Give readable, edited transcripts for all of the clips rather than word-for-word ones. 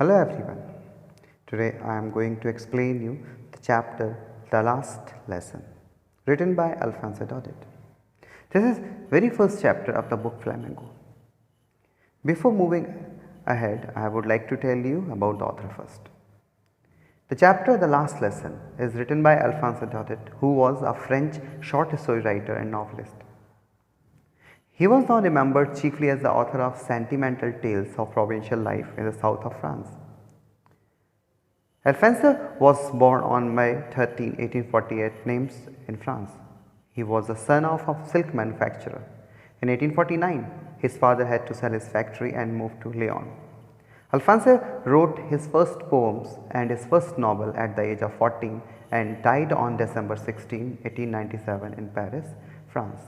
Hello everyone. Today I am going to explain you the chapter The Last Lesson, written by Alphonse Daudet. This is very first chapter of the book Flamenco. Before moving ahead, I would like to tell you about the author first. The chapter The Last Lesson is written by Alphonse Daudet, who was a French short story writer and novelist. He was now remembered chiefly as the author of sentimental tales of provincial life in the south of France. Alphonse was born on May 13, 1848, Nimes in France. He was the son of a silk manufacturer. In 1849, his father had to sell his factory and moved to Lyon. Alphonse wrote his first poems and his first novel at the age of 14 and died on December 16, 1897 in Paris, France.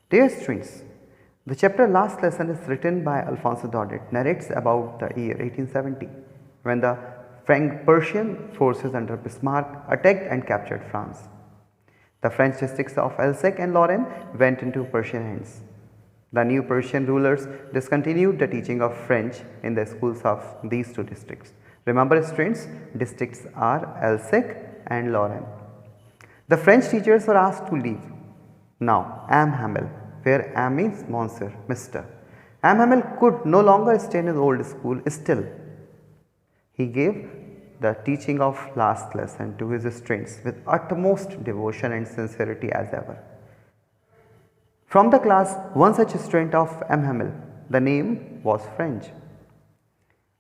Dear students, the chapter Last Lesson is written by Alphonse Daudet, narrates about the year 1870 when the Franco-Prussian forces under Bismarck attacked and captured France. The French districts of Alsace and Lorraine went into Prussian hands. The new Prussian rulers discontinued the teaching of French in the schools of these two districts. Remember students, districts are Alsace and Lorraine. The French teachers were asked to leave. Now, M. Hamel, where M means Monsieur, Mr. M. Hamel could no longer stay in his old school. Still, he gave the teaching of last lesson to his students with utmost devotion and sincerity as ever. From the class, one such student of M. Hamel, the name was French,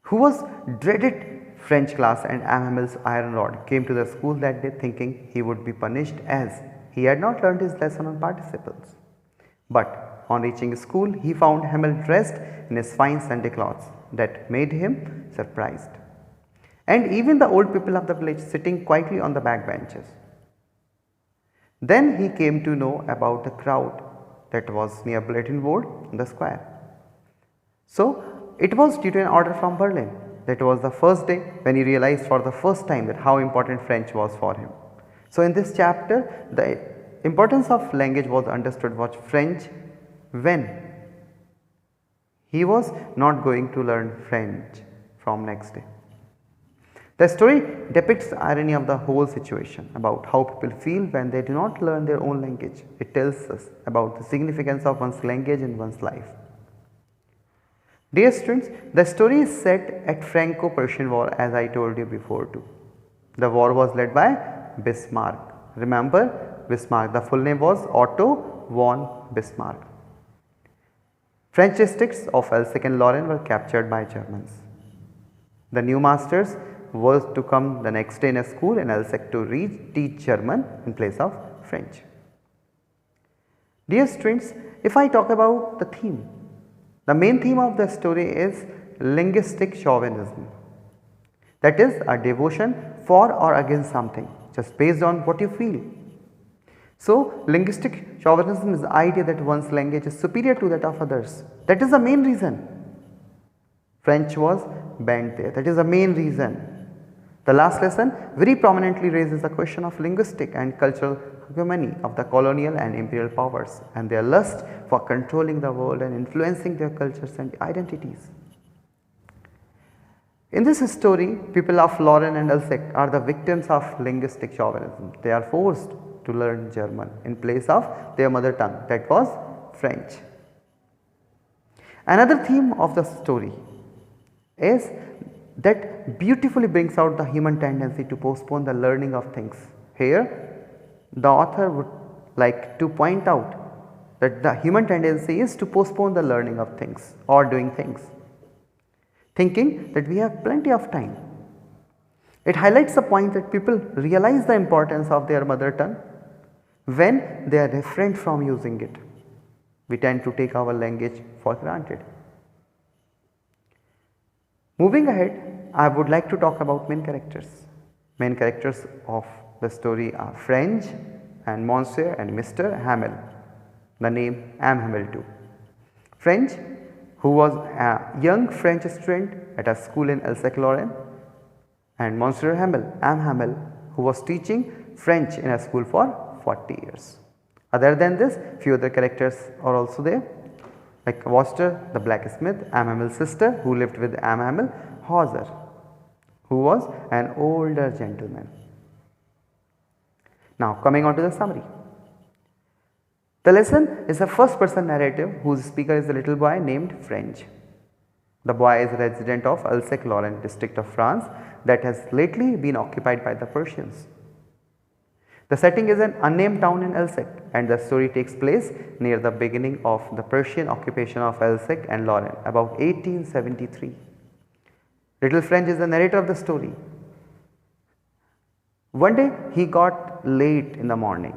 who was dreaded French class, and M. Hamel's iron rod came to the school that day thinking he would be punished as he had not learned his lesson on participles. But on reaching school, he found Hamel dressed in his fine Sunday clothes that made him surprised, and even the old people of the village sitting quietly on the back benches. Then he came to know about the crowd that was near bulletin board in the square. So it was due to an order from Berlin. That was the first day when he realized for the first time that how important French was for him. So in this chapter, the importance of language was understood was French when he was not going to learn French from next day. The story depicts the irony of the whole situation about how people feel when they do not learn their own language. It tells us about the significance of one's language in one's life. Dear students, the story is set at Franco-Prussian War, as I told you before too. The war was led by Bismarck. Remember Bismarck, the full name was Otto von Bismarck. French districts of Alsace and Lorraine were captured by Germans. The new masters was to come the next day in a school in Alsace to teach German in place of French. Dear students, if I talk about the theme, the main theme of the story is linguistic chauvinism. That is a devotion for or against something, just based on what you feel. So, linguistic chauvinism is the idea that one's language is superior to that of others. That is the main reason French was banned there. That is the main reason. The last lesson very prominently raises the question of linguistic and cultural hegemony of the colonial and imperial powers and their lust for controlling the world and influencing their cultures and identities. In this story, people of Lorraine and Alsace are the victims of linguistic chauvinism. They are forced to learn German in place of their mother tongue, that was French. Another theme of the story is that beautifully brings out the human tendency to postpone the learning of things. Here, the author would like to point out that the human tendency is to postpone the learning of things or doing things, thinking that we have plenty of time. It highlights the point that people realize the importance of their mother tongue when they are refrained from using it. We tend to take our language for granted. Moving ahead, I would like to talk about main characters. Main characters of the story are French and Monsieur and Mr. Hamel, the name M. Hamel too. French, who was a young French student at a school in Alsace-Lorraine, and Monsieur Hamel, M. Hamel, who was teaching French in a school for 40 years. Other than this, few other characters are also there. like Worcester, the blacksmith, Amhel's sister who lived with Amhel Hauser, who was an older gentleman. Now coming on to the summary. The lesson is a first person narrative whose speaker is a little boy named French. The boy is a resident of Alsace-Lorraine district of France that has lately been occupied by the Persians. The setting is an unnamed town in Alsace and the story takes place near the beginning of the Persian occupation of Alsace and Lorraine about 1873. Little French is the narrator of the story. One day he got late in the morning.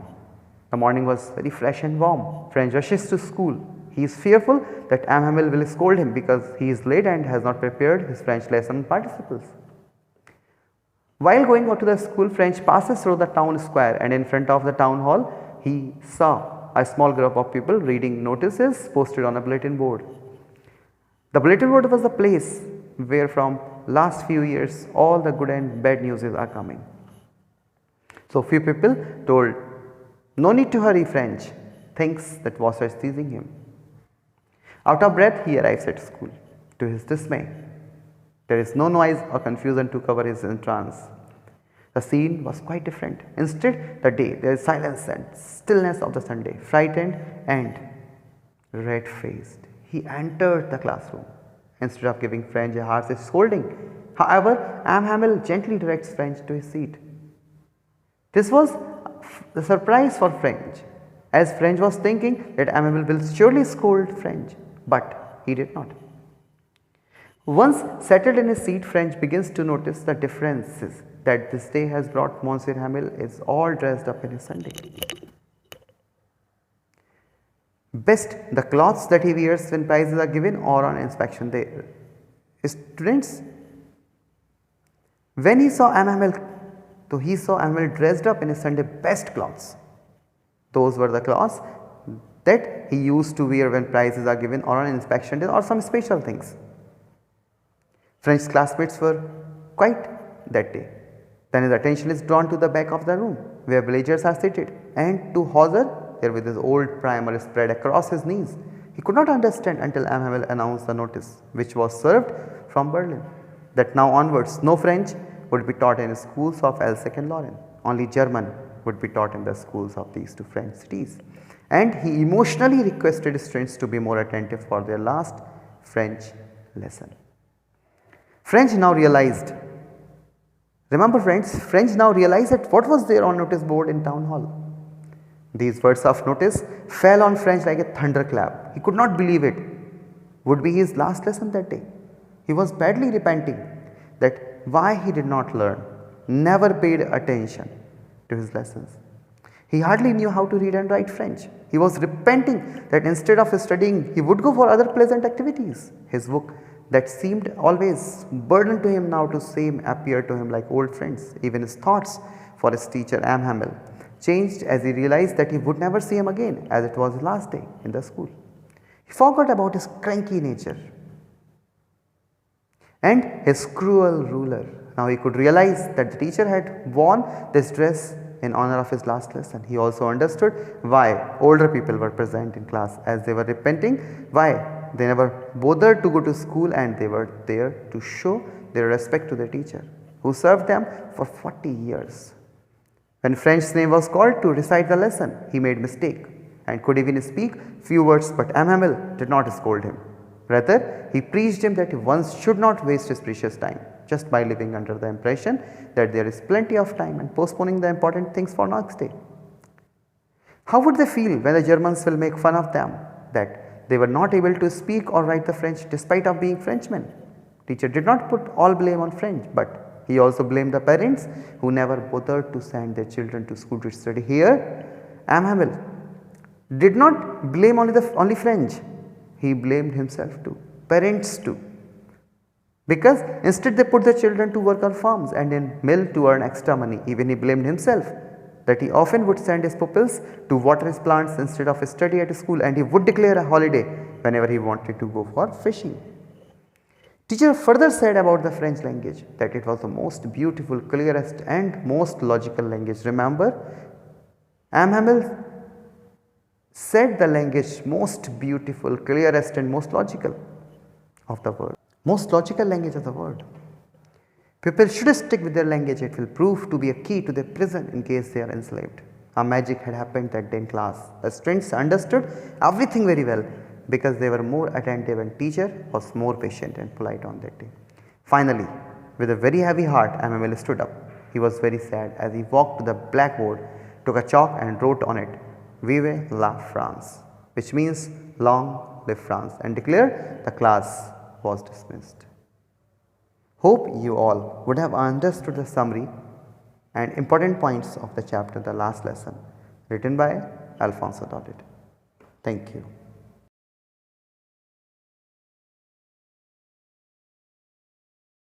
The morning was very fresh and warm. French rushes to school. He is fearful that Amhel will scold him because he is late and has not prepared his French lesson participles. While going out to the school, French passes through the town square and in front of the town hall, he saw a small group of people reading notices posted on a bulletin board. The bulletin board was the place where from last few years all the good and bad news are coming. So few people told, "No need to hurry, French," thinks that Wasser is teasing him. Out of breath, he arrives at school. To his dismay, there is no noise or confusion to cover his entrance. The scene was quite different. Instead, there is silence and stillness of the Sunday. Frightened and red-faced, he entered the classroom. Instead of giving French a harsh scolding, however, Amhel gently directs French to his seat. This was the surprise for French, as French was thinking that Amhel will surely scold French, but he did not. Once settled in his seat, French begins to notice the differences that this day has brought. Monsieur Hamel is all dressed up in his Sunday best, the clothes that he wears when prizes are given or on inspection day. Students, when he saw Amhel, he saw Amhel dressed up in his Sunday best clothes. Those were the clothes that he used to wear when prizes are given or on inspection day or some special things. French's classmates were quiet that day. Then his attention is drawn to the back of the room where villagers are seated and to Hauser there with his old primer spread across his knees. He could not understand until Amhel announced the notice, which was served from Berlin, that now onwards no French would be taught in schools of Alsace and Lorraine. Only German would be taught in the schools of these two French cities. And he emotionally requested students to be more attentive for their last French lesson. French now realized, remember friends, French now realized that what was there on notice board in town hall. These words of notice fell on French like a thunderclap. He could not believe it would be his last lesson that day. He was badly repenting that why he did not learn, never paid attention to his lessons. He hardly knew how to read and write French. He was repenting that instead of studying, he would go for other pleasant activities. His book that seemed always burden to him now to same appeared to him like old friends. Even his thoughts for his teacher Amhel changed as he realized that he would never see him again, as it was his last day in the school. He forgot about his cranky nature and his cruel ruler. Now he could realize that the teacher had worn this dress in honor of his last lesson. He also understood why older people were present in class, as they were repenting, why they never bothered to go to school, and they were there to show their respect to their teacher who served them for 40 years. When French's name was called to recite the lesson, he made mistake and could even speak few words, but Amhel did not scold him. Rather, he preached him that one should not waste his precious time just by living under the impression that there is plenty of time and postponing the important things for next day. How would they feel when the Germans will make fun of them that they were not able to speak or write the French despite of being Frenchmen? Teacher did not put all blame on French, but he also blamed the parents who never bothered to send their children to school to study. Here, Amhel did not blame only French. He blamed himself too, parents too. Because instead they put their children to work on farms and in mill to earn extra money. Even he blamed himself that he often would send his pupils to water his plants instead of study at school, and he would declare a holiday whenever he wanted to go for fishing. Teacher further said about the French language that it was the most beautiful, clearest and most logical language. Remember, Amhel said the language most beautiful, clearest and most logical of the world. Most logical language of the world. People should stick with their language, it will prove to be a key to their prison in case they are enslaved. A magic had happened that day in class. The students understood everything very well because they were more attentive and teacher was more patient and polite on that day. Finally, with a very heavy heart, MML stood up. He was very sad as he walked to the blackboard, took a chalk and wrote on it, Vive la France, which means long live France, and declared the class was dismissed. Hope you all would have understood the summary and important points of the chapter, the last lesson, written by Alphonse Daudet. Thank you.